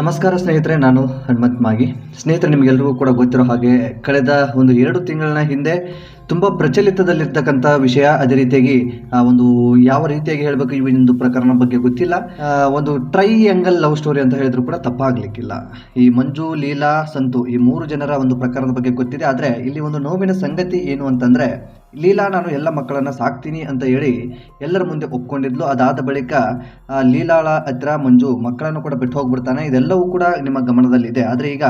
ನಮಸ್ಕಾರ ಸ್ನೇಹಿತರೆ, ನಾನು ಹನುಮಂತ್ ಮಾಗಿ. ಸ್ನೇಹಿತರೆ, ನಿಮಗೆಲ್ಲರಿಗೂ ಕೂಡ ಗೊತ್ತಿರೋ ಹಾಗೆ ಕಳೆದ ಒಂದು 2 ತಿಂಗಳ ಹಿಂದೆ ತುಂಬ ಪ್ರಚಲಿತದಲ್ಲಿರ್ತಕ್ಕಂಥ ವಿಷಯ. ಅದೇ ರೀತಿಯಾಗಿ ಒಂದು ಯಾವ ರೀತಿಯಾಗಿ ಹೇಳಬೇಕು, ಈ ಒಂದು ಪ್ರಕರಣ ಬಗ್ಗೆ ಗೊತ್ತಿಲ್ಲ. ಒಂದು ಟ್ರೈಯಾಂಗಲ್ ಲವ್ ಸ್ಟೋರಿ ಅಂತ ಹೇಳಿದ್ರು ಕೂಡ ತಪ್ಪಾಗ್ಲಿಕ್ಕಿಲ್ಲ. ಈ ಮಂಜು, ಲೀಲಾ, ಸಂತು ಈ 3 ಜನರ ಒಂದು ಪ್ರಕರಣದ ಬಗ್ಗೆ ಗೊತ್ತಿದೆ. ಆದರೆ ಇಲ್ಲಿ ಒಂದು ನೋವಿನ ಸಂಗತಿ ಏನು ಅಂತಂದ್ರೆ, ಲೀಲಾ ನಾನು ಎಲ್ಲ ಮಕ್ಕಳನ್ನ ಸಾಕ್ತೀನಿ ಅಂತ ಹೇಳಿ ಎಲ್ಲರ ಮುಂದೆ ಒಪ್ಕೊಂಡಿದ್ಲು. ಅದಾದ ಬಳಿಕ ಲೀಲಾಳ ಹತ್ರ ಮಂಜು ಮಕ್ಕಳನ್ನು ಕೂಡ ಬಿಟ್ಟು ಹೋಗ್ಬಿಡ್ತಾನೆ. ಇದೆಲ್ಲವೂ ಕೂಡ ನಿಮ್ಮ ಗಮನದಲ್ಲಿದೆ. ಆದರೆ ಈಗ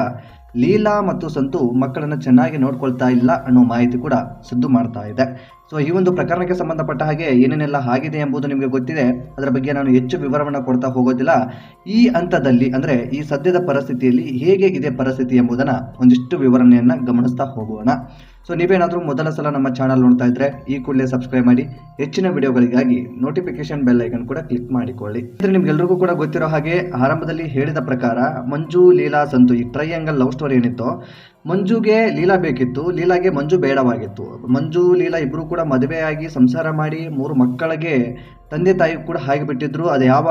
ಲೀಲಾ ಮತ್ತು ಸಂತು ಮಕ್ಕಳನ್ನು ಚೆನ್ನಾಗಿ ನೋಡ್ಕೊಳ್ತಾ ಇಲ್ಲ ಅನ್ನೋ ಮಾಹಿತಿ ಕೂಡ ಸದ್ದು ಮಾಡ್ತಾ ಇದೆ. ಸೊ ಈ ಒಂದು ಪ್ರಕರಣಕ್ಕೆ ಸಂಬಂಧಪಟ್ಟ ಹಾಗೆ ಏನೇನೆಲ್ಲ ಆಗಿದೆ ಎಂಬುದು ನಿಮಗೆ ಗೊತ್ತಿದೆ. ಅದರ ಬಗ್ಗೆ ನಾನು ಹೆಚ್ಚು ವಿವರವನ್ನು ಕೊಡ್ತಾ ಹೋಗೋದಿಲ್ಲ. ಈ ಹಂತದಲ್ಲಿ ಅಂದರೆ ಈ ಸದ್ಯದ ಪರಿಸ್ಥಿತಿಯಲ್ಲಿ ಹೇಗೆ ಇದೆ ಪರಿಸ್ಥಿತಿ ಎಂಬುದನ್ನು ಒಂದಿಷ್ಟು ವಿವರಣೆಯನ್ನು ಗಮನಿಸ್ತಾ ಹೋಗೋಣ. ಸೊ ನೀವೇನಾದರೂ ಮೊದಲ ಸಲ ನಮ್ಮ ಚಾನಲ್ ನೋಡ್ತಾ ಇದ್ರೆ ಈ ಕೂಡಲೇ ಸಬ್ಸ್ಕ್ರೈಬ್ ಮಾಡಿ. ಹೆಚ್ಚಿನ ವಿಡಿಯೋಗಳಿಗಾಗಿ ನೋಟಿಫಿಕೇಶನ್ ಬೆಲ್ ಐಕನ್ ಕೂಡ ಕ್ಲಿಕ್ ಮಾಡಿಕೊಳ್ಳಿ. ನಿಮ್ಗೆಲ್ರಿಗೂ ಕೂಡ ಗೊತ್ತಿರೋ ಹಾಗೆ ಆರಂಭದಲ್ಲಿ ಹೇಳಿದ ಪ್ರಕಾರ ಮಂಜು, ಲೀಲಾ, ಸಂತು ಈ ಟ್ರೈಯಾಂಗಲ್ ಲವ್ ಸ್ಟೋರಿ ಏನಿತ್ತು, ಮಂಜುಗೆ ಲೀಲಾ ಬೇಕಿತ್ತು, ಲೀಲಾಗೆ ಮಂಜು ಬೇಡವಾಗಿತ್ತು. ಮಂಜು, ಲೀಲಾ ಇಬ್ಬರು ಕೂಡ ಮದುವೆಯಾಗಿ ಸಂಸಾರ ಮಾಡಿ 3 ಮಕ್ಕಳಿಗೆ ತಂದೆ ತಾಯಿ ಕೂಡ ಆಗಿಬಿಟ್ಟಿದ್ರು. ಅದು ಯಾವ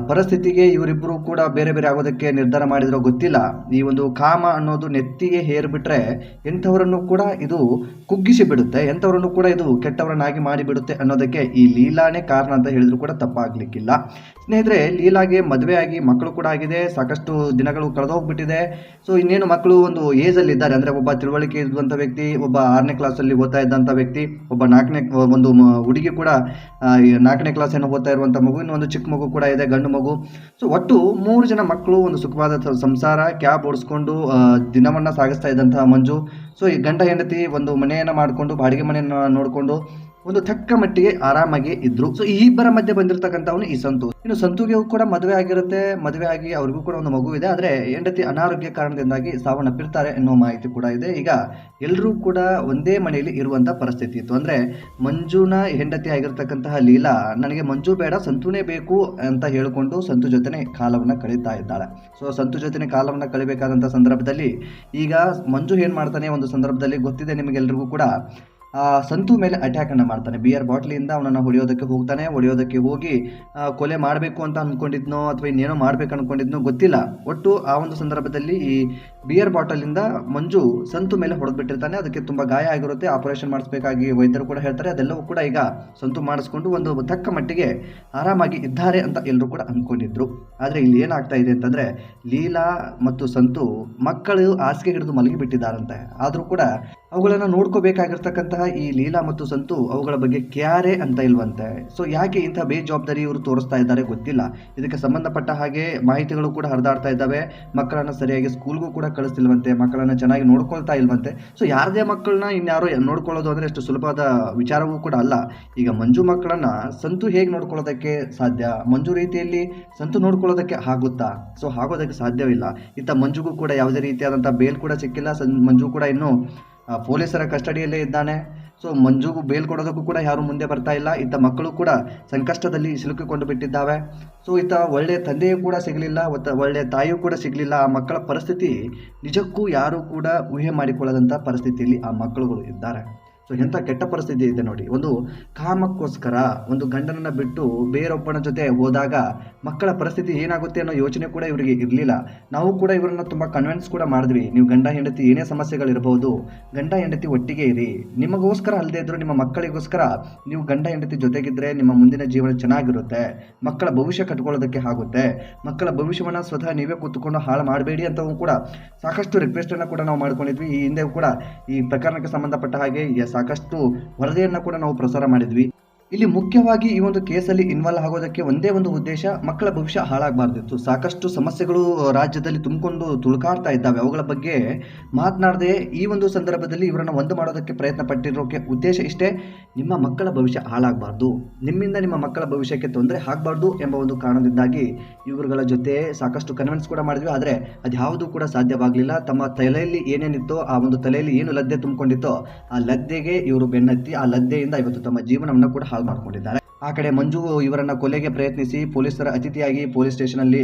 ಪರಿಸ್ಥಿತಿಗೆ ಇವರಿಬ್ಬರು ಕೂಡ ಬೇರೆ ಬೇರೆ ಆಗೋದಕ್ಕೆ ನಿರ್ಧಾರ ಮಾಡಿದ್ರೋ ಗೊತ್ತಿಲ್ಲ. ಈ ಒಂದು ಕಾಮ ಅನ್ನೋದು ನೆತ್ತಿಗೆ ಹೇರ್ಬಿಟ್ರೆ ಎಂಥವರನ್ನು ಕೂಡ ಇದು ಕುಗ್ಗಿಸಿ ಬಿಡುತ್ತೆ, ಎಂಥವರನ್ನು ಕೂಡ ಇದು ಕೆಟ್ಟವರನ್ನಾಗಿ ಮಾಡಿಬಿಡುತ್ತೆ ಅನ್ನೋದಕ್ಕೆ ಈ ಲೀಲಾನೇ ಕಾರಣ ಅಂತ ಹೇಳಿದ್ರು ಕೂಡ ತಪ್ಪಾಗ್ಲಿಕ್ಕಿಲ್ಲ. ಸ್ನೇಹಿತರೆ, ಲೀಲಾಗೆ ಮದುವೆ ಆಗಿ ಮಕ್ಕಳು ಕೂಡ ಆಗಿದೆ, ಸಾಕಷ್ಟು ದಿನಗಳು ಕಳೆದೋಗ್ಬಿಟ್ಟಿದೆ. ಸೊ ಇನ್ನೇನು ಮಕ್ಕಳು ಒಂದು ಏಜಲ್ಲಿ ಇದ್ದಾರೆ. ಅಂದರೆ ಒಬ್ಬ ತಿಳುವಳಿಕೆ ಇರುವಂಥ ವ್ಯಕ್ತಿ, ಒಬ್ಬ 6ನೇ ಕ್ಲಾಸಲ್ಲಿ ಓದ್ತಾ ಇದ್ದಂಥ ವ್ಯಕ್ತಿ, ಒಬ್ಬ 4ನೇ ಒಂದು ಹುಡುಗಿ ಕೂಡ 4ನೇ ಕ್ಲಾಸ್ ಏನೋ ಓದ್ತಾ ಇರುವಂಥ ಮಗು, ಇನ್ನೊಂದು ಚಿಕ್ಕ ಮಗು ಕೂಡ ಇದೆ, ಗಂಡು ಮಗು. ಸೊ ಒಟ್ಟು 3 ಜನ ಮಕ್ಕಳು, ಒಂದು ಸುಖವಾದ ಸಂಸಾರ, ಕ್ಯಾಬ್ ಓಡಿಸ್ಕೊಂಡು ದಿನವನ್ನ ಸಾಗಿಸ್ತಾ ಇದ್ದಂತಹ ಮಂಜು. ಸೊ ಈ ಗಂಡ ಹೆಂಡತಿ ಒಂದು ಮನೆಯನ್ನು ಮಾಡಿಕೊಂಡು, ಬಾಡಿಗೆ ಮನೆಯನ್ನು ನೋಡಿಕೊಂಡು ಒಂದು ತಕ್ಕ ಮಟ್ಟಿಗೆ ಆರಾಮಾಗಿ ಇದ್ರು. ಸೊ ಈ ಇಬ್ಬರ ಮಧ್ಯೆ ಬಂದಿರತಕ್ಕಂಥವನು ಈ ಸಂತು. ಇನ್ನು ಸಂತುಗೆ ಕೂಡ ಮದುವೆ ಆಗಿರುತ್ತೆ, ಮದುವೆ ಆಗಿ ಅವ್ರಿಗೂ ಕೂಡ ಒಂದು ಮಗು ಇದೆ. ಆದರೆ ಹೆಂಡತಿ ಅನಾರೋಗ್ಯ ಕಾರಣದಿಂದಾಗಿ ಸಾವನ್ನಪ್ಪಿರ್ತಾರೆ ಎನ್ನುವ ಮಾಹಿತಿ ಕೂಡ ಇದೆ. ಈಗ ಎಲ್ಲರೂ ಕೂಡ ಒಂದೇ ಮನೆಯಲ್ಲಿ ಇರುವಂಥ ಪರಿಸ್ಥಿತಿ ಇತ್ತು. ಅಂದರೆ ಮಂಜುನ ಹೆಂಡತಿ ಆಗಿರ್ತಕ್ಕಂತಹ ಲೀಲಾ ನನಗೆ ಮಂಜು ಬೇಡ, ಸಂತುನೇ ಬೇಕು ಅಂತ ಹೇಳಿಕೊಂಡು ಸಂತು ಜೊತೆನೆ ಕಾಲವನ್ನು ಕಳೀತಾ ಇದ್ದಾಳೆ. ಸೊ ಸಂತು ಜೊತೆನೆ ಕಾಲವನ್ನು ಕಳಿಬೇಕಾದಂಥ ಸಂದರ್ಭದಲ್ಲಿ ಈಗ ಮಂಜು ಏನು ಮಾಡ್ತಾನೆ, ಒಂದು ಸಂದರ್ಭದಲ್ಲಿ ಗೊತ್ತಿದೆ ನಿಮಗೆಲ್ರಿಗೂ ಕೂಡ, ಸಂತು ಮೇಲೆ ಅಟ್ಯಾಕ್ ಅನ್ನು ಮಾಡ್ತಾನೆ. ಬಿಯರ್ ಬಾಟ್ಲಿಯಿಂದ ಅವನನ್ನು ಹೊಡೆಯೋದಕ್ಕೆ ಹೋಗ್ತಾನೆ. ಹೊಡೆಯೋದಕ್ಕೆ ಹೋಗಿ ಕೊಲೆ ಮಾಡಬೇಕು ಅಂತ ಅಂದ್ಕೊಂಡಿದ್ನೋ ಅಥವಾ ಇನ್ನೇನೋ ಮಾಡ್ಬೇಕು ಅನ್ಕೊಂಡಿದ್ನೋ ಗೊತ್ತಿಲ್ಲ. ಒಟ್ಟು ಆ ಒಂದು ಸಂದರ್ಭದಲ್ಲಿ ಈ ಬಿಯರ್ ಬಾಟಲಿಂದ ಮಂಜು ಸಂತು ಮೇಲೆ ಹೊಡೆದ್ಬಿಟ್ಟಿರ್ತಾನೆ. ಅದಕ್ಕೆ ತುಂಬ ಗಾಯ ಆಗಿರುತ್ತೆ, ಆಪರೇಷನ್ ಮಾಡಿಸ್ಬೇಕಾಗಿ ವೈದ್ಯರು ಕೂಡ ಹೇಳ್ತಾರೆ. ಅದೆಲ್ಲವೂ ಕೂಡ ಈಗ ಸಂತು ಮಾಡಿಸ್ಕೊಂಡು ಒಂದು ತಕ್ಕ ಮಟ್ಟಿಗೆ ಆರಾಮಾಗಿ ಇದ್ದಾರೆ ಅಂತ ಎಲ್ಲರೂ ಕೂಡ ಅಂದ್ಕೊಂಡಿದ್ರು. ಆದರೆ ಇಲ್ಲಿ ಏನಾಗ್ತಾ ಇದೆ ಅಂತಂದರೆ, ಲೀಲಾ ಮತ್ತು ಸಂತು ಮಕ್ಕಳು ಹಾಸಿಗೆ ಹಿಡಿದು ಮಲಗಿಬಿಟ್ಟಿದ್ದಾರಂತೆ. ಆದರೂ ಕೂಡ ಅವುಗಳನ್ನು ನೋಡ್ಕೋಬೇಕಾಗಿರ್ತಕ್ಕಂತಹ ಈ ಲೀಲಾ ಮತ್ತು ಸಂತು ಅವುಗಳ ಬಗ್ಗೆ ಕ್ಯಾರೆ ಅಂತ ಇಲ್ವಂತೆ. ಸೊ ಯಾಕೆ ಇಂಥ ಬೇಜವಾಬ್ದಾರಿ ಇವರು ತೋರಿಸ್ತಾ ಇದ್ದಾರೆ ಗೊತ್ತಿಲ್ಲ. ಇದಕ್ಕೆ ಸಂಬಂಧಪಟ್ಟ ಹಾಗೆ ಮಾಹಿತಿಗಳು ಕೂಡ ಹರಿದಾಡ್ತಾ ಇದ್ದಾವೆ. ಮಕ್ಕಳನ್ನು ಸರಿಯಾಗಿ ಸ್ಕೂಲ್ಗೂ ಕೂಡ ಕಳಿಸ್ತಿಲ್ವಂತೆ, ಮಕ್ಕಳನ್ನು ಚೆನ್ನಾಗಿ ನೋಡ್ಕೊಳ್ತಾ ಇಲ್ವಂತೆ. ಸೊ ಯಾರದೇ ಮಕ್ಕಳನ್ನ ಇನ್ಯಾರೋ ನೋಡ್ಕೊಳ್ಳೋದು ಅಂದರೆ ಅಷ್ಟು ಸುಲಭವಾದ ವಿಚಾರವೂ ಕೂಡ ಅಲ್ಲ. ಈಗ ಮಂಜು ಮಕ್ಕಳನ್ನ ಸಂತು ಹೇಗೆ ನೋಡ್ಕೊಳ್ಳೋದಕ್ಕೆ ಸಾಧ್ಯ? ಮಂಜು ರೀತಿಯಲ್ಲಿ ಸಂತು ನೋಡ್ಕೊಳ್ಳೋದಕ್ಕೆ ಆಗುತ್ತಾ? ಸೊ ಆಗೋದಕ್ಕೆ ಸಾಧ್ಯವಿಲ್ಲ. ಇತ್ತ ಮಂಜುಗೂ ಕೂಡ ಯಾವುದೇ ರೀತಿಯಾದಂಥ ಬೇಲ್ ಕೂಡ ಸಿಕ್ಕಿಲ್ಲ. ಮಂಜು ಕೂಡ ಇನ್ನೂ ಪೊಲೀಸರ ಕಸ್ಟಡಿಯಲ್ಲೇ ಇದ್ದಾನೆ. ಸೊ ಮಂಜುಗೂ ಬೇಲ್ ಕೊಡೋದಕ್ಕೂ ಕೂಡ ಯಾರು ಮುಂದೆ ಬರ್ತಾ ಇಲ್ಲ. ಇತ್ತ ಮಕ್ಕಳು ಕೂಡ ಸಂಕಷ್ಟದಲ್ಲಿ ಸಿಲುಕಿಕೊಂಡು ಬಿಟ್ಟಿದ್ದಾವೆ. ಸೊ ಇತ್ತ ಒಳ್ಳೆಯ ತಂದೆಯೂ ಕೂಡ ಸಿಗಲಿಲ್ಲ, ಒಳ್ಳೆಯ ತಾಯಿಯೂ ಕೂಡ ಸಿಗಲಿಲ್ಲ. ಆ ಮಕ್ಕಳ ಪರಿಸ್ಥಿತಿ ನಿಜಕ್ಕೂ ಯಾರೂ ಕೂಡ ಊಹೆ ಮಾಡಿಕೊಳ್ಳದಂಥ ಪರಿಸ್ಥಿತಿಯಲ್ಲಿ ಆ ಮಕ್ಕಳುಗಳು ಇದ್ದಾರೆ. ಸೊ ಎಂಥ ಕೆಟ್ಟ ಪರಿಸ್ಥಿತಿ ಇದೆ ನೋಡಿ. ಒಂದು ಕಾಮಕ್ಕೋಸ್ಕರ ಒಂದು ಗಂಡನನ್ನು ಬಿಟ್ಟು ಬೇರೊಬ್ಬನ ಜೊತೆ ಹೋದಾಗ ಮಕ್ಕಳ ಪರಿಸ್ಥಿತಿ ಏನಾಗುತ್ತೆ ಅನ್ನೋ ಯೋಚನೆ ಕೂಡ ಇವರಿಗೆ ಇರಲಿಲ್ಲ. ನಾವು ಕೂಡ ಇವರನ್ನು ತುಂಬ ಕನ್ವಿನ್ಸ್ ಕೂಡ ಮಾಡಿದ್ವಿ. ನೀವು ಗಂಡ ಹೆಂಡತಿ ಏನೇ ಸಮಸ್ಯೆಗಳಿರ್ಬೋದು, ಗಂಡ ಹೆಂಡತಿ ಒಟ್ಟಿಗೆ ಇರಿ. ನಿಮಗೋಸ್ಕರ ಅಲ್ಲದೆ ಇದ್ದರೂ ನಿಮ್ಮ ಮಕ್ಕಳಿಗೋಸ್ಕರ ನೀವು ಗಂಡ ಹೆಂಡತಿ ಜೊತೆಗಿದ್ರೆ ನಿಮ್ಮ ಮುಂದಿನ ಜೀವನ ಚೆನ್ನಾಗಿರುತ್ತೆ, ಮಕ್ಕಳ ಭವಿಷ್ಯ ಕಟ್ಕೊಳ್ಳೋದಕ್ಕೆ ಆಗುತ್ತೆ. ಮಕ್ಕಳ ಭವಿಷ್ಯವನ್ನು ಸ್ವತಃ ನೀವೇ ಕೂತ್ಕೊಂಡು ಹಾಳು ಮಾಡಬೇಡಿ ಅಂತ ಕೂಡ ಸಾಕಷ್ಟು ರಿಕ್ವೆಸ್ಟನ್ನು ಕೂಡ ನಾವು ಮಾಡ್ಕೊಂಡಿದ್ವಿ. ಈ ಹಿಂದೆ ಕೂಡ ಈ ಪ್ರಕರಣಕ್ಕೆ ಸಂಬಂಧಪಟ್ಟ ಹಾಗೆ ಸಾಕಷ್ಟು ವರದಿಯನ್ನು ಕೂಡ ನಾವು ಪ್ರಸಾರ ಮಾಡಿದ್ವಿ. ಇಲ್ಲಿ ಮುಖ್ಯವಾಗಿ ಈ ಒಂದು ಕೇಸಲ್ಲಿ ಇನ್ವಾಲ್ವ್ ಆಗೋದಕ್ಕೆ ಒಂದೇ ಒಂದು ಉದ್ದೇಶ, ಮಕ್ಕಳ ಭವಿಷ್ಯ ಹಾಳಾಗಬಾರ್ದಿತ್ತು. ಸಾಕಷ್ಟು ಸಮಸ್ಯೆಗಳು ರಾಜ್ಯದಲ್ಲಿ ತುಂಬಿಕೊಂಡು ತುಳುಕಾಡ್ತಾ ಇದ್ದಾವೆ. ಅವುಗಳ ಬಗ್ಗೆ ಮಾತನಾಡದೆ ಈ ಒಂದು ಸಂದರ್ಭದಲ್ಲಿ ಇವರನ್ನು ಒಂದು ಮಾಡೋದಕ್ಕೆ ಪ್ರಯತ್ನ ಪಟ್ಟಿರೋಕ್ಕೆ ಉದ್ದೇಶ ಇಷ್ಟೇ, ನಿಮ್ಮ ಮಕ್ಕಳ ಭವಿಷ್ಯ ಹಾಳಾಗಬಾರ್ದು, ನಿಮ್ಮಿಂದ ನಿಮ್ಮ ಮಕ್ಕಳ ಭವಿಷ್ಯಕ್ಕೆ ತೊಂದರೆ ಆಗಬಾರ್ದು ಎಂಬ ಒಂದು ಕಾರಣದಿಂದಾಗಿ ಇವರುಗಳ ಜೊತೆ ಸಾಕಷ್ಟು ಕನ್ವಿನ್ಸ್ ಕೂಡ ಮಾಡಿದ್ವಿ. ಆದರೆ ಅದ್ಯಾವುದೂ ಕೂಡ ಸಾಧ್ಯವಾಗಲಿಲ್ಲ. ತಮ್ಮ ತಲೆಯಲ್ಲಿ ಏನೇನಿತ್ತೋ, ಆ ಒಂದು ತಲೆಯಲ್ಲಿ ಏನು ಲದ್ದೆ ತುಂಬಿಕೊಂಡಿತ್ತೋ ಆ ಲದ್ದೆಗೆ ಇವರು ಬೆನ್ನತ್ತಿ, ಆ ಲದ್ದೆಯಿಂದ ಇವತ್ತು ತಮ್ಮ ಜೀವನವನ್ನು ಕೂಡ ಹಾಳು ಮಾಡ್ಕೊಂಡಿದ್ದಾರೆ. ಆ ಕಡೆ ಮಂಜು ಇವರನ್ನ ಕೊಲೆಗೆ ಪ್ರಯತ್ನಿಸಿ ಪೊಲೀಸರ ಅತಿಥಿಯಾಗಿ ಪೊಲೀಸ್ ಸ್ಟೇಷನಲ್ಲಿ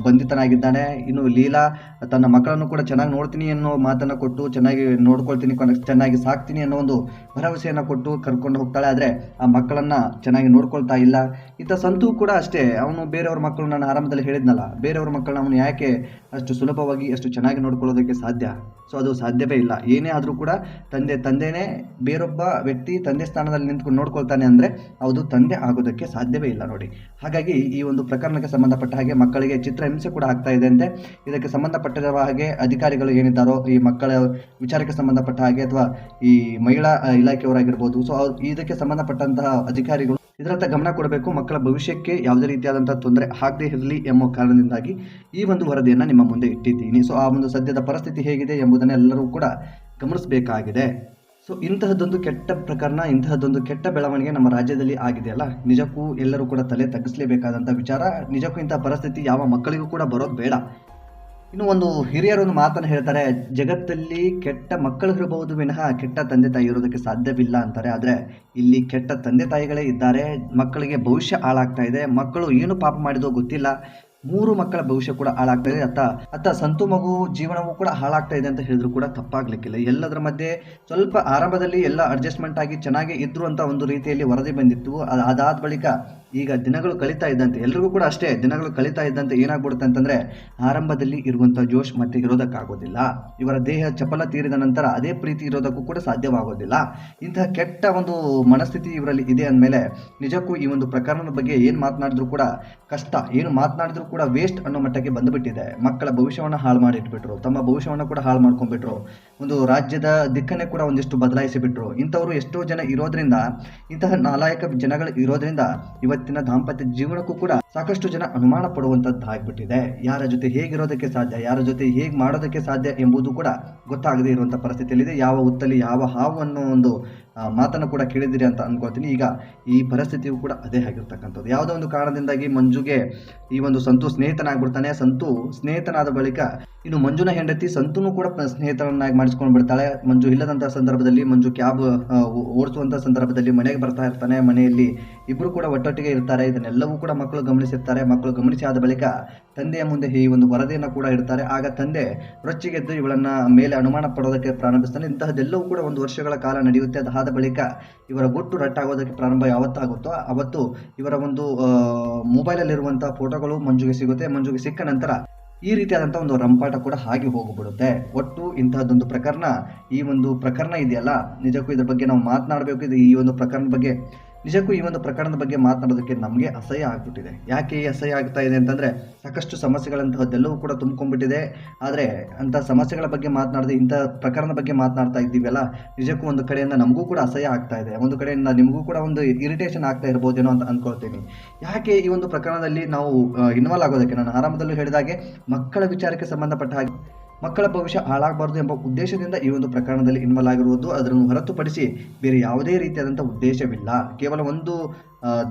ಬಂಧಿತನಾಗಿದ್ದಾನೆ. ಇನ್ನು ಲೀಲಾ ತನ್ನ ಮಕ್ಕಳನ್ನು ಕೂಡ ಚೆನ್ನಾಗಿ ನೋಡ್ತೀನಿ ಅನ್ನೋ ಮಾತನ್ನು ಕೊಟ್ಟು, ಚೆನ್ನಾಗಿ ನೋಡ್ಕೊಳ್ತೀನಿ, ಚೆನ್ನಾಗಿ ಸಾಕ್ತೀನಿ ಅನ್ನೋ ಒಂದು ಭರವಸೆಯನ್ನು ಕೊಟ್ಟು ಕರ್ಕೊಂಡು ಹೋಗ್ತಾಳೆ. ಆದರೆ ಆ ಮಕ್ಕಳನ್ನ ಚೆನ್ನಾಗಿ ನೋಡ್ಕೊಳ್ತಾ ಇಲ್ಲ. ಇತ್ತ ಸಂತು ಕೂಡ ಅಷ್ಟೇ, ಅವನು ಬೇರೆಯವ್ರ ಮಕ್ಕಳು, ನಾನು ಆರಂಭದಲ್ಲಿ ಹೇಳಿದ್ನಲ್ಲ, ಬೇರೆಯವ್ರ ಮಕ್ಕಳನ್ನ ಅವನು ಯಾಕೆ ಅಷ್ಟು ಸುಲಭವಾಗಿ ಅಷ್ಟು ಚೆನ್ನಾಗಿ ನೋಡ್ಕೊಳ್ಳೋದಕ್ಕೆ ಸಾಧ್ಯ? ಸೊ ಅದು ಸಾಧ್ಯವೇ ಇಲ್ಲ. ಏನೇ ಆದರೂ ಕೂಡ ತಂದೆನೇ ಬೇರೊಬ್ಬ ವ್ಯಕ್ತಿ ತಂದೆ ಸ್ಥಾನದಲ್ಲಿ ನಿಂತ್ಕೊಂಡು ನೋಡ್ಕೊಳ್ತಾನೆ ಅಂದರೆ ಅದು ತಂದೆ ಆಗೋದಕ್ಕೆ ಸಾಧ್ಯವೇ ಇಲ್ಲ ನೋಡಿ. ಹಾಗಾಗಿ ಈ ಒಂದು ಪ್ರಕರಣಕ್ಕೆ ಸಂಬಂಧಪಟ್ಟ ಹಾಗೆ ಮಕ್ಕಳಿಗೆ ಚಿತ್ರಹಿಂಸೆ ಕೂಡ ಆಗ್ತಾ ಇದೆ ಅಂತೆ. ಇದಕ್ಕೆ ಸಂಬಂಧಪಟ್ಟಿರುವ ಹಾಗೆ ಅಧಿಕಾರಿಗಳು ಏನಿದ್ದಾರೋ ಈ ಮಕ್ಕಳ ವಿಚಾರಕ್ಕೆ ಸಂಬಂಧಪಟ್ಟ ಹಾಗೆ ಅಥವಾ ಈ ಮಹಿಳಾ ಇಲಾಖೆಯವರಾಗಿರ್ಬೋದು, ಸೊ ಇದಕ್ಕೆ ಸಂಬಂಧಪಟ್ಟಂತಹ ಅಧಿಕಾರಿಗಳು ಇದರತ್ತ ಗಮನ ಕೊಡಬೇಕು. ಮಕ್ಕಳ ಭವಿಷ್ಯಕ್ಕೆ ಯಾವುದೇ ರೀತಿಯಾದಂತಹ ತೊಂದರೆ ಆಗದೇ ಇರಲಿ ಎಂಬ ಕಾರಣದಿಂದಾಗಿ ಈ ಒಂದು ವರದಿಯನ್ನು ನಿಮ್ಮ ಮುಂದೆ ಇಟ್ಟಿದ್ದೀನಿ. ಸೊ ಆ ಒಂದು ಸದ್ಯದ ಪರಿಸ್ಥಿತಿ ಹೇಗಿದೆ ಎಂಬುದನ್ನು ಎಲ್ಲರೂ ಕೂಡ ಗಮನಿಸಬೇಕಾಗಿದೆ. ಸೊ ಇಂತಹದ್ದೊಂದು ಕೆಟ್ಟ ಪ್ರಕರಣ, ಇಂತಹದ್ದೊಂದು ಕೆಟ್ಟ ಬೆಳವಣಿಗೆ ನಮ್ಮ ರಾಜ್ಯದಲ್ಲಿ ಆಗಿದೆಯಲ್ಲ, ನಿಜಕ್ಕೂ ಎಲ್ಲರೂ ಕೂಡ ತಲೆ ತಗ್ಗಿಸಲೇಬೇಕಾದಂಥ ವಿಚಾರ. ನಿಜಕ್ಕೂ ಇಂತಹ ಪರಿಸ್ಥಿತಿ ಯಾವ ಮಕ್ಕಳಿಗೂ ಕೂಡ ಬರೋದು ಬೇಡ. ಇನ್ನು ಒಂದು ಹಿರಿಯರೊಂದು ಮಾತನ್ನು ಹೇಳ್ತಾರೆ, ಜಗತ್ತಲ್ಲಿ ಕೆಟ್ಟ ಮಕ್ಕಳು ಇರಬಹುದು ವಿನಃ ಕೆಟ್ಟ ತಂದೆ ತಾಯಿ ಇರೋದಕ್ಕೆ ಸಾಧ್ಯವಿಲ್ಲ ಅಂತಾರೆ. ಆದರೆ ಇಲ್ಲಿ ಕೆಟ್ಟ ತಂದೆ ತಾಯಿಗಳೇ ಇದ್ದಾರೆ. ಮಕ್ಕಳಿಗೆ ಭವಿಷ್ಯ ಹಾಳಾಗ್ತಾ ಇದೆ. ಮಕ್ಕಳು ಏನು ಪಾಪ ಮಾಡಿದೋ ಗೊತ್ತಿಲ್ಲ, 3 ಮಕ್ಕಳ ಭವಿಷ್ಯ ಕೂಡ ಹಾಳಾಗ್ತಾ ಇದೆ. ಅತ್ತ ಸಂತು ಮಗು ಜೀವನವೂ ಕೂಡ ಹಾಳಾಗ್ತಾ ಇದೆ ಅಂತ ಹೇಳಿದ್ರು ಕೂಡ ತಪ್ಪಾಗ್ಲಿಕ್ಕಿಲ್ಲ. ಎಲ್ಲದರ ಮಧ್ಯೆ ಸ್ವಲ್ಪ ಆರಂಭದಲ್ಲಿ ಎಲ್ಲ ಅಡ್ಜಸ್ಟ್ಮೆಂಟ್ ಆಗಿ ಚೆನ್ನಾಗಿ ಇದ್ರು ಅಂತ ಒಂದು ರೀತಿಯಲ್ಲಿ ವರದಿ ಬಂದಿತ್ತು. ಅದಾದ ಬಳಿಕ ಈಗ ದಿನಗಳು ಕಳೀತಾ ಇದ್ದಂತೆ, ಎಲ್ರಿಗೂ ಕೂಡ ಅಷ್ಟೇ, ದಿನಗಳು ಕಳೀತಾ ಇದ್ದಂತೆ ಏನಾಗ್ಬಿಡುತ್ತೆ ಅಂತಂದರೆ ಆರಂಭದಲ್ಲಿ ಇರುವಂಥ ಜೋಶ್ ಮತ್ತೆ ಇರೋದಕ್ಕಾಗೋದಿಲ್ಲ. ಇವರ ದೇಹ ಚಪಲ ತೀರಿದ ನಂತರ ಅದೇ ಪ್ರೀತಿ ಇರೋದಕ್ಕೂ ಕೂಡ ಸಾಧ್ಯವಾಗೋದಿಲ್ಲ. ಇಂತಹ ಕೆಟ್ಟ ಒಂದು ಮನಸ್ಥಿತಿ ಇವರಲ್ಲಿ ಇದೆ ಅಂದಮೇಲೆ ನಿಜಕ್ಕೂ ಈ ಒಂದು ಪ್ರಕರಣದ ಬಗ್ಗೆ ಏನು ಮಾತನಾಡಿದ್ರು ಕೂಡ ಕಷ್ಟ, ಏನು ಮಾತನಾಡಿದ್ರು ಕೂಡ ವೇಸ್ಟ್ ಅನ್ನೋ ಮಟ್ಟಕ್ಕೆ ಬಂದುಬಿಟ್ಟಿದೆ. ಮಕ್ಕಳ ಭವಿಷ್ಯವನ್ನು ಹಾಳು ಮಾಡಿಟ್ಬಿಟ್ರು, ತಮ್ಮ ಭವಿಷ್ಯವನ್ನು ಕೂಡ ಹಾಳು ಮಾಡ್ಕೊಂಡ್ಬಿಟ್ರು, ಒಂದು ರಾಜ್ಯದ ದಿಕ್ಕನ್ನೇ ಕೂಡ ಒಂದಿಷ್ಟು ಬದಲಾಯಿಸಿಬಿಟ್ರು. ಇಂಥವರು ಎಷ್ಟೋ ಜನ ಇರೋದ್ರಿಂದ, ಇಂತಹ ನಾಲಾಯಕ ಜನಗಳು ಇರೋದ್ರಿಂದ ಇವತ್ತಿನ ದಾಂಪತ್ಯ ಜೀವನಕ್ಕೂ ಕೂಡ ಸಾಕಷ್ಟು ಜನ ಅನುಮಾನ ಪಡುವಂಥದ್ದಾಗ್ಬಿಟ್ಟಿದೆ. ಯಾರ ಜೊತೆ ಹೇಗಿರೋದಕ್ಕೆ ಸಾಧ್ಯ, ಯಾರ ಜೊತೆ ಹೇಗೆ ಮಾಡೋದಕ್ಕೆ ಸಾಧ್ಯ ಎಂಬುದು ಕೂಡ ಗೊತ್ತಾಗದೇ ಇರುವಂಥ ಪರಿಸ್ಥಿತಿಯಲ್ಲಿದೆ. ಯಾವ ಹುತ್ತಲಿ ಯಾವ ಹಾವು ಅನ್ನೋ ಒಂದು ಮಾತನ್ನು ಕೂಡ ಕೇಳಿದಿರಿ ಅಂತ ಅನ್ಕೊಳ್ತೀನಿ. ಈಗ ಈ ಪರಿಸ್ಥಿತಿಯು ಕೂಡ ಅದೇ ಆಗಿರ್ತಕ್ಕಂಥದ್ದು. ಯಾವುದೋ ಒಂದು ಕಾರಣದಿಂದಾಗಿ ಮಂಜುಗೆ ಈ ಒಂದು ಸಂತು ಸ್ನೇಹಿತನಾಗ್ಬಿಡ್ತಾನೆ. ಸಂತು ಸ್ನೇಹಿತನಾದ ಬಳಿಕ ಇನ್ನು ಮಂಜುನ ಹೆಂಡತಿ ಸಂತುನು ಕೂಡ ಸ್ನೇಹಿತರನ್ನಾಗಿ ಮಾಡಿಸ್ಕೊಂಡು ಬಿಡ್ತಾಳೆ. ಮಂಜು ಇಲ್ಲದಂತಹ ಸಂದರ್ಭದಲ್ಲಿ, ಮಂಜು ಕ್ಯಾಬ್ ಓಡಿಸುವಂಥ ಸಂದರ್ಭದಲ್ಲಿ ಮನೆಗೆ ಬರ್ತಾ ಇರ್ತಾನೆ. ಮನೆಯಲ್ಲಿ ಇಬ್ಬರು ಕೂಡ ಒಟ್ಟೊಟ್ಟಿಗೆ ಇರ್ತಾರೆ. ಇದನ್ನೆಲ್ಲವೂ ಕೂಡ ಮಕ್ಕಳು ಗಮನಿಸಿರ್ತಾರೆ. ಮಕ್ಕಳು ಗಮನಿಸಿ ಆದ ಬಳಿಕ ತಂದೆಯ ಮುಂದೆ ಈ ಒಂದು ವರದಿಯನ್ನು ಕೂಡ ಇಡ್ತಾರೆ. ಆಗ ತಂದೆ ರೊಚ್ಚಿಗೆದ್ದು ಇವಳನ್ನ ಮೇಲೆ ಅನುಮಾನ ಪಡೋದಕ್ಕೆ ಪ್ರಾರಂಭಿಸ್ತಾನೆ. ಇಂತಹದ್ದೆಲ್ಲವೂ ಕೂಡ 1 ವರ್ಷಗಳ ಕಾಲ ನಡೆಯುತ್ತೆ. ಅದಾದ ಬಳಿಕ ಇವರ ಗುಟ್ಟು ರಟ್ಟಾಗೋದಕ್ಕೆ ಪ್ರಾರಂಭ ಯಾವತ್ತಾಗುತ್ತೋ ಅವತ್ತು ಇವರ ಒಂದು ಮೊಬೈಲಲ್ಲಿರುವಂತಹ ಫೋಟೋಗಳು ಮಂಜುಗೆ ಸಿಗುತ್ತೆ. ಮಂಜುಗೆ ಸಿಕ್ಕ ನಂತರ ಈ ರೀತಿಯಾದಂಥ ಒಂದು ರಂಪಾಟ ಕೂಡ ಹಾಗೆ ಹೋಗಿಬಿಡುತ್ತೆ. ಒಟ್ಟು ಇಂತಹದ್ದೊಂದು ಪ್ರಕರಣ, ಈ ಒಂದು ಪ್ರಕರಣ ಇದೆಯಲ್ಲ, ನಿಜಕ್ಕೂ ಇದ್ರ ಬಗ್ಗೆ ನಾವು ಮಾತನಾಡಬೇಕು. ಇದು ಈ ಒಂದು ಪ್ರಕರಣದ ಬಗ್ಗೆ, ನಿಜಕ್ಕೂ ಈ ಒಂದು ಪ್ರಕರಣದ ಬಗ್ಗೆ ಮಾತನಾಡೋದಕ್ಕೆ ನಮಗೆ ಅಸಹ್ಯ ಆಗ್ಬಿಟ್ಟಿದೆ. ಯಾಕೆ ಈ ಅಸಹ್ಯ ಆಗ್ತಾ ಇದೆ ಅಂತಂದರೆ, ಸಾಕಷ್ಟು ಸಮಸ್ಯೆಗಳಂತಹದ್ದೆಲ್ಲವೂ ಕೂಡ ತುಂಬಿಕೊಂಡ್ಬಿಟ್ಟಿದೆ. ಆದರೆ ಅಂಥ ಸಮಸ್ಯೆಗಳ ಬಗ್ಗೆ ಮಾತನಾಡದೆ ಇಂಥ ಪ್ರಕರಣದ ಬಗ್ಗೆ ಮಾತನಾಡ್ತಾ ಇದ್ದೀವಲ್ಲ, ನಿಜಕ್ಕೂ ಒಂದು ಕಡೆಯಿಂದ ನಮಗೂ ಕೂಡ ಅಸಹ್ಯ ಆಗ್ತಾ ಇದೆ, ಒಂದು ಕಡೆಯಿಂದ ನಿಮಗೂ ಕೂಡ ಒಂದು ಇರಿಟೇಷನ್ ಆಗ್ತಾ ಇರ್ಬೋದೇನೋ ಅಂತ ಅಂದ್ಕೊಳ್ತೀನಿ. ಯಾಕೆ ಈ ಒಂದು ಪ್ರಕರಣದಲ್ಲಿ ನಾವು ಇನ್ವಾಲ್ವ್ ಆಗೋದಕ್ಕೆ, ನಾನು ಆರಂಭದಲ್ಲೂ ಹೇಳಿದಾಗೆ ಮಕ್ಕಳ ವಿಚಾರಕ್ಕೆ ಸಂಬಂಧಪಟ್ಟ ಹಾಗೆ ಮಕ್ಕಳ ಭವಿಷ್ಯ ಹಾಳಾಗಬಾರ್ದು ಎಂಬ ಉದ್ದೇಶದಿಂದ ಈ ಒಂದು ಪ್ರಕರಣದಲ್ಲಿ ಇನ್ವಾಲ್ವ್ ಆಗಿರುವುದು. ಅದನ್ನು ಹೊರತುಪಡಿಸಿ ಬೇರೆ ಯಾವುದೇ ರೀತಿಯಾದಂಥ ಉದ್ದೇಶವಿಲ್ಲ. ಕೇವಲ ಒಂದು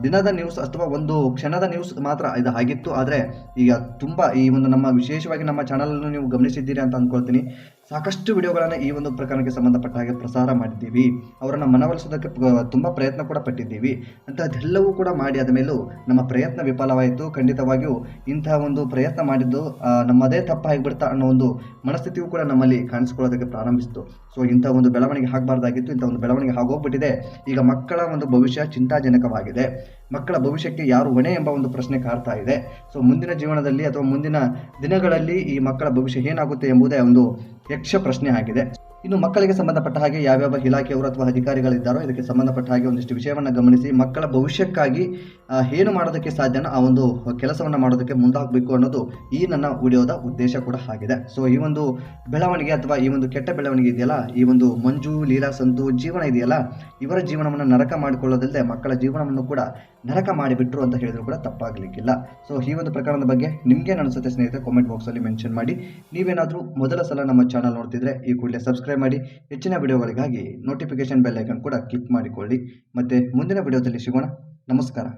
ದಿನದ ನ್ಯೂಸ್ ಅಥವಾ ಒಂದು ಕ್ಷಣದ ನ್ಯೂಸ್ ಮಾತ್ರ ಇದು ಆಗಿತ್ತು. ಆದರೆ ಈಗ ತುಂಬ ಈ ಒಂದು ನಮ್ಮ ವಿಶೇಷವಾಗಿ ನಮ್ಮ ಚಾನಲನ್ನು ನೀವು ಗಮನಿಸಿದ್ದೀರಿ ಅಂತ ಅಂದ್ಕೊಳ್ತೀನಿ. ಸಾಕಷ್ಟು ವಿಡಿಯೋಗಳನ್ನು ಈ ಒಂದು ಪ್ರಕರಣಕ್ಕೆ ಸಂಬಂಧಪಟ್ಟ ಹಾಗೆ ಪ್ರಸಾರ ಮಾಡಿದ್ದೀವಿ. ಅವರನ್ನು ಮನವೊಲಿಸೋದಕ್ಕೆ ತುಂಬ ಪ್ರಯತ್ನ ಕೂಡ ಪಟ್ಟಿದ್ದೀವಿ. ಅಂಥದ್ದೆಲ್ಲವೂ ಕೂಡ ಮಾಡಿ ಆದ ಮೇಲೂ ನಮ್ಮ ಪ್ರಯತ್ನ ವಿಫಲವಾಯಿತು. ಖಂಡಿತವಾಗಿಯೂ ಇಂತಹ ಒಂದು ಪ್ರಯತ್ನ ಮಾಡಿದ್ದು ನಮ್ಮದೇ ತಪ್ಪಾಗಿಬಿಡ್ತಾ ಅನ್ನೋ ಒಂದು ಮನಸ್ಥಿತಿಯೂ ಕೂಡ ನಮ್ಮಲ್ಲಿ ಕಾಣಿಸ್ಕೊಳ್ಳೋದಕ್ಕೆ ಪ್ರಾರಂಭಿಸಿತು. ಸೊ ಇಂಥ ಒಂದು ಬೆಳವಣಿಗೆ ಆಗಬಾರ್ದಾಗಿತ್ತು. ಇಂಥ ಒಂದು ಬೆಳವಣಿಗೆ ಆಗೋಗ್ಬಿಟ್ಟಿದೆ. ಈಗ ಮಕ್ಕಳ ಒಂದು ಭವಿಷ್ಯ ಚಿಂತಾಜನಕವಾಗಿದೆ. ಮಕ್ಕಳ ಭವಿಷ್ಯಕ್ಕೆ ಯಾರು ಹೊಣೆ ಎಂಬ ಒಂದು ಪ್ರಶ್ನೆ ಕಾಡ್ತಾ ಇದೆ. ಸೊ ಮುಂದಿನ ಜೀವನದಲ್ಲಿ ಅಥವಾ ಮುಂದಿನ ದಿನಗಳಲ್ಲಿ ಈ ಮಕ್ಕಳ ಭವಿಷ್ಯ ಏನಾಗುತ್ತೆ ಎಂಬುದೇ ಒಂದು ಯಕ್ಷ ಪ್ರಶ್ನೆ ಆಗಿದೆ. ಇನ್ನು ಮಕ್ಕಳಿಗೆ ಸಂಬಂಧಪಟ್ಟ ಹಾಗೆ ಯಾವ್ಯಾವ ಇಲಾಖೆಯವರು ಅಥವಾ ಅಧಿಕಾರಿಗಳಿದ್ದಾರೋ ಇದಕ್ಕೆ ಸಂಬಂಧಪಟ್ಟ ಹಾಗೆ ಒಂದಿಷ್ಟು ವಿಷಯವನ್ನು ಗಮನಿಸಿ ಮಕ್ಕಳ ಭವಿಷ್ಯಕ್ಕಾಗಿ ಏನು ಮಾಡೋದಕ್ಕೆ ಸಾಧ್ಯನೋ ಆ ಒಂದು ಕೆಲಸವನ್ನು ಮಾಡೋದಕ್ಕೆ ಮುಂದಾಗಬೇಕು ಅನ್ನೋದು ಈ ನನ್ನ ವಿಡಿಯೋದ ಉದ್ದೇಶ ಕೂಡ ಆಗಿದೆ. ಸೊ ಈ ಒಂದು ಬೆಳವಣಿಗೆ ಅಥವಾ ಈ ಒಂದು ಕೆಟ್ಟ ಬೆಳವಣಿಗೆ ಇದೆಯಲ್ಲ, ಈ ಒಂದು ಮಂಜು ಲೀಲಾ ಸಂತು ಜೀವನ ಇದೆಯಲ್ಲ, ಇವರ ಜೀವನವನ್ನು ನರಕ ಮಾಡಿಕೊಳ್ಳೋದಲ್ಲದೆ ಮಕ್ಕಳ ಜೀವನವನ್ನು ಕೂಡ ನರಕ ಮಾಡಿಬಿಟ್ರು ಅಂತ ಹೇಳಿದ್ರು ಕೂಡ ತಪ್ಪಾಗಲಿಕ್ಕಿಲ್ಲ. ಸೊ ಈ ಒಂದು ಪ್ರಕರಣದ ಬಗ್ಗೆ ನಿಮ್ಗೇನು ಅನಿಸುತ್ತೆ ಸ್ನೇಹಿತರೆ, ಕಾಮೆಂಟ್ ಬಾಕ್ಸಲ್ಲಿ ಮೆನ್ಷನ್ ಮಾಡಿ. ನೀವೇನಾದರೂ ಮೊದಲ ಸಲ ನಮ್ಮ ಚಾನಲ್ ನೋಡ್ತಿದ್ರೆ ಈ ಕೂಡಲೇ ಸಬ್ಸ್ಕ್ರೈಬ್ ಮಾಡಿ. ಹೆಚ್ಚಿನ ವಿಡಿಯೋಗಳಿಗಾಗಿ ನೋಟಿಫಿಕೇಶನ್ ಬೆಲ್ ಐಕನ್ ಕೂಡ ಕ್ಲಿಕ್ ಮಾಡಿಕೊಳ್ಳಿ. ಮತ್ತೆ ಮುಂದಿನ ವಿಡಿಯೋದಲ್ಲಿ ಸಿಗೋಣ. ನಮಸ್ಕಾರ.